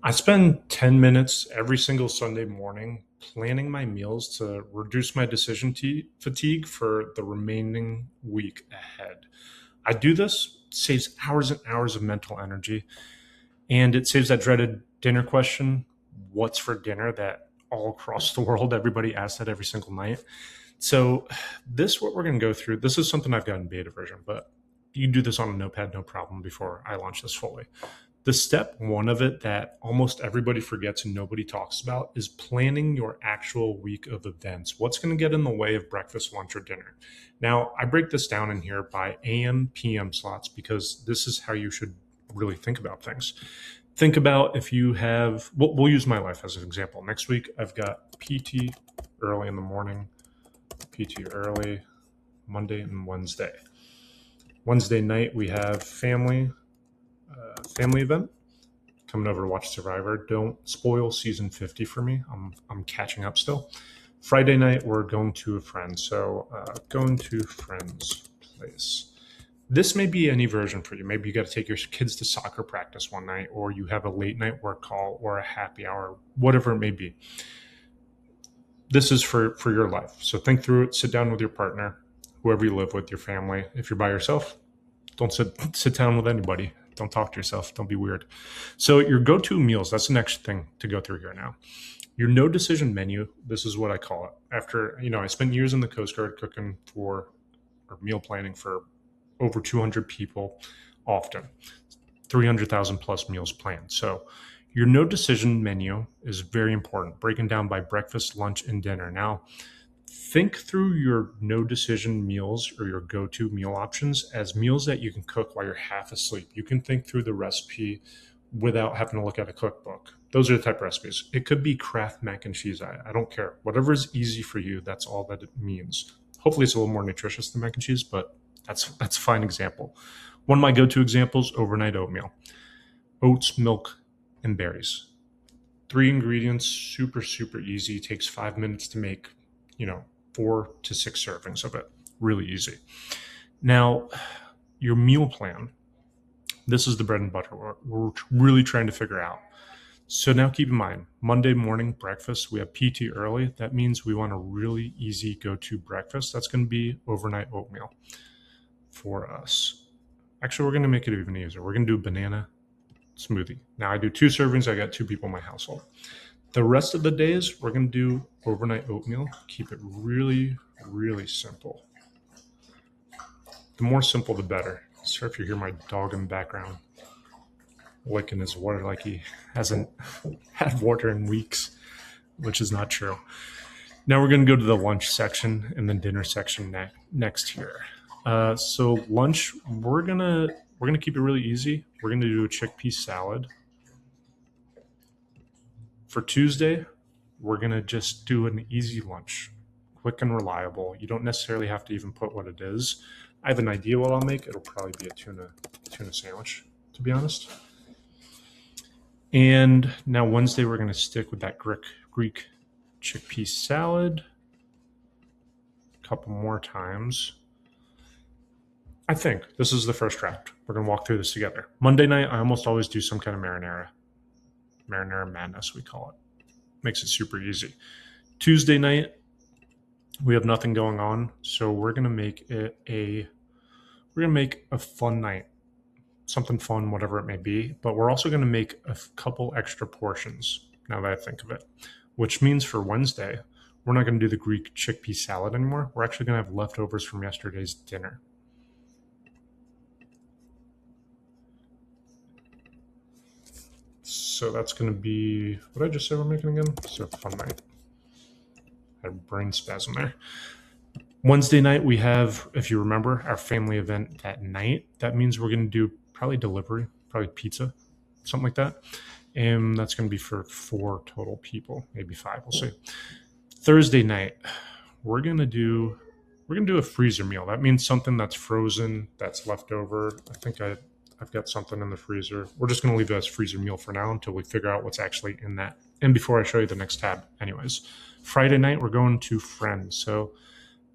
I spend 10 minutes every single Sunday morning planning my meals to reduce my decision fatigue for the remaining week ahead. I do this, saves hours and hours of mental energy, and it saves that dreaded dinner question, what's for dinner, that all across the world everybody asks that every single night. So this what we're going to go through. This is something I've got in beta version, but you can do this on a notepad, no problem, before I launch this fully. The step one of it that almost everybody forgets and nobody talks about is planning your actual week of events. What's going to get in the way of breakfast, lunch, or dinner? Now, I break this down in here by AM, PM slots because this is how you should really think about things. Think about if you have, we'll use my life as an example. Next week, I've got PT early in the morning, PT early, Monday and Wednesday. Wednesday night, we have family event coming over to watch Survivor. Don't spoil season 50 for me. I'm catching up still. Friday night, we're going to a friend. So going to friend's place. This may be any version for you. Maybe you got to take your kids to soccer practice one night, or you have a late night work call or a happy hour, whatever it may be. This is for your life. So think through it. Sit down with your partner, whoever you live with, your family. If you're by yourself, don't sit down with anybody. Don't talk to yourself. Don't be weird. So your go-to meals, that's the next thing to go through here now. Your no decision menu, this is what I call it. After, I spent years in the Coast Guard cooking for or meal planning for over 200 people often, 300,000 plus meals planned. So your no decision menu is very important, breaking down by breakfast, lunch, and dinner. Now, think through your no decision meals or your go to meal options as meals that you can cook while you're half asleep. You can think through the recipe without having to look at a cookbook. Those are the type of recipes. It could be Kraft mac and cheese. I don't care. Whatever is easy for you, that's all that it means. Hopefully, it's a little more nutritious than mac and cheese, but that's a fine example. One of my go to examples: overnight oatmeal, oats, milk, and berries. Three ingredients, super, super easy. Takes 5 minutes to make, 4 to 6 servings of it. Really easy. Now, your meal plan. This is the bread and butter we're really trying to figure out. So now keep in mind, Monday morning breakfast, we have PT early. That means we want a really easy go-to breakfast. That's going to be overnight oatmeal for us. Actually, we're going to make it even easier. We're going to do a banana smoothie. Now I do 2 servings. I got 2 people in my household. The rest of the days, we're going to do overnight oatmeal. Keep it really, really simple. The more simple, the better. Sorry if you hear my dog in the background licking his water like he hasn't had water in weeks, which is not true. Now we're going to go to the lunch section and the dinner section next here. So lunch, we're gonna keep it really easy. We're gonna do a chickpea salad. For Tuesday, we're gonna just do an easy lunch, quick and reliable. You don't necessarily have to even put what it is. I have an idea what I'll make. It'll probably be a tuna sandwich, to be honest. And now Wednesday, we're gonna stick with that Greek chickpea salad. A couple more times. I think this is the first draft. We're going to walk through this together. Monday night, I almost always do some kind of marinara. Marinara madness, we call it. Makes it super easy. Tuesday night, we have nothing going on, so we're going to make a fun night. Something fun, whatever it may be, but we're also going to make a couple extra portions, now that I think of it, which means for Wednesday, we're not going to do the Greek chickpea salad anymore. We're actually going to have leftovers from yesterday's dinner. So that's going to be, what did I just say we're making again? So fun night. I had a brain spasm there. Wednesday night, we have, if you remember, our family event that night. That means we're going to do probably delivery, probably pizza, something like that. And that's going to be for 4 total people, maybe 5, we'll see. Thursday night, we're going to do a freezer meal. That means something that's frozen, that's left over. I think I've got something in the freezer. We're just going to leave it as freezer meal for now until we figure out what's actually in that. And before I show you the next tab, anyways. Friday night, we're going to friends. So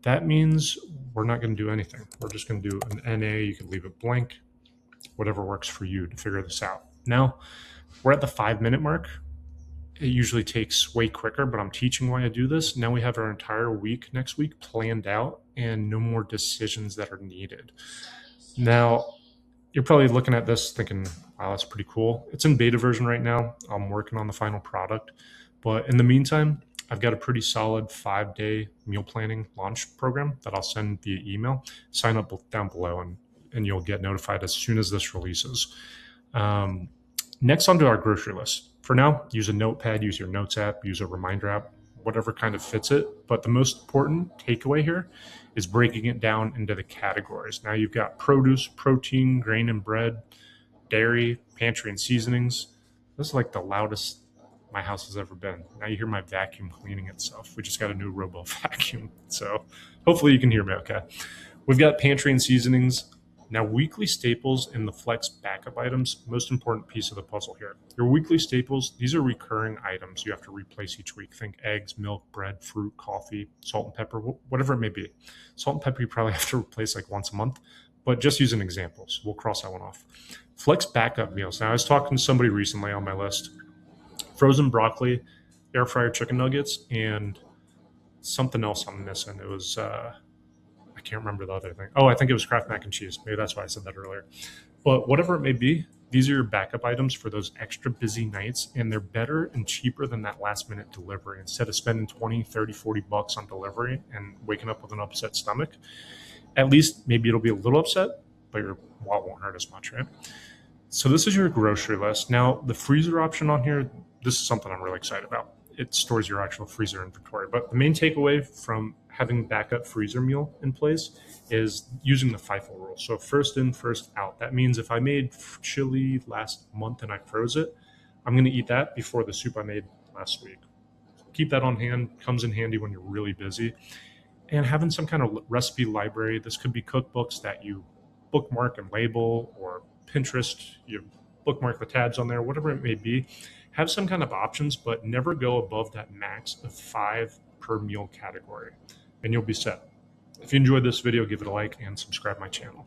that means we're not going to do anything. We're just going to do an NA. You can leave it blank, whatever works for you to figure this out. Now, We're at the 5-minute mark. It usually takes way quicker, but I'm teaching why I do this. Now we have our entire week next week planned out and no more decisions that are needed. Now, you're probably looking at this thinking, wow, that's pretty cool. It's in beta version right now. I'm working on the final product. But in the meantime, I've got a pretty solid 5-day meal planning launch program that I'll send via email. Sign up down below and you'll get notified as soon as this releases. Next, onto our grocery list. For now, use a notepad, use your notes app, use a reminder app, whatever kind of fits it. But the most important takeaway here is breaking it down into the categories. Now you've got produce, protein, grain and bread, dairy, pantry and seasonings. This is like the loudest my house has ever been. Now you hear my vacuum cleaning itself. We just got a new robo vacuum. So hopefully you can hear me okay. We've got pantry and seasonings. Now, weekly staples and the flex backup items, most important piece of the puzzle here. Your weekly staples, these are recurring items you have to replace each week. Think eggs, milk, bread, fruit, coffee, salt and pepper, whatever it may be. Salt and pepper you probably have to replace like once a month, but just using examples. We'll cross that one off. Flex backup meals. Now, I was talking to somebody recently on my list. Frozen broccoli, air fryer chicken nuggets, and something else I'm missing. It was... I can't remember the other thing. Oh, I think it was Kraft mac and cheese. Maybe that's why I said that earlier. But whatever it may be, these are your backup items for those extra busy nights, and they're better and cheaper than that last minute delivery. Instead of spending 20, 30, 40 bucks on delivery and waking up with an upset stomach, at least maybe it'll be a little upset, but your wallet won't hurt as much, right? So this is your grocery list. Now, the freezer option on here, this is something I'm really excited about. It stores your actual freezer inventory. But the main takeaway from having backup freezer meal in place is using the FIFO rule. So first in, first out. That means if I made chili last month and I froze it, I'm going to eat that before the soup I made last week. Keep that on hand. Comes in handy when you're really busy. And having some kind of recipe library. This could be cookbooks that you bookmark and label, or Pinterest, you bookmark the tabs on there, whatever it may be. Have some kind of options, but never go above that max of 5 per meal category, and you'll be set. If you enjoyed this video, give it a like and subscribe my channel.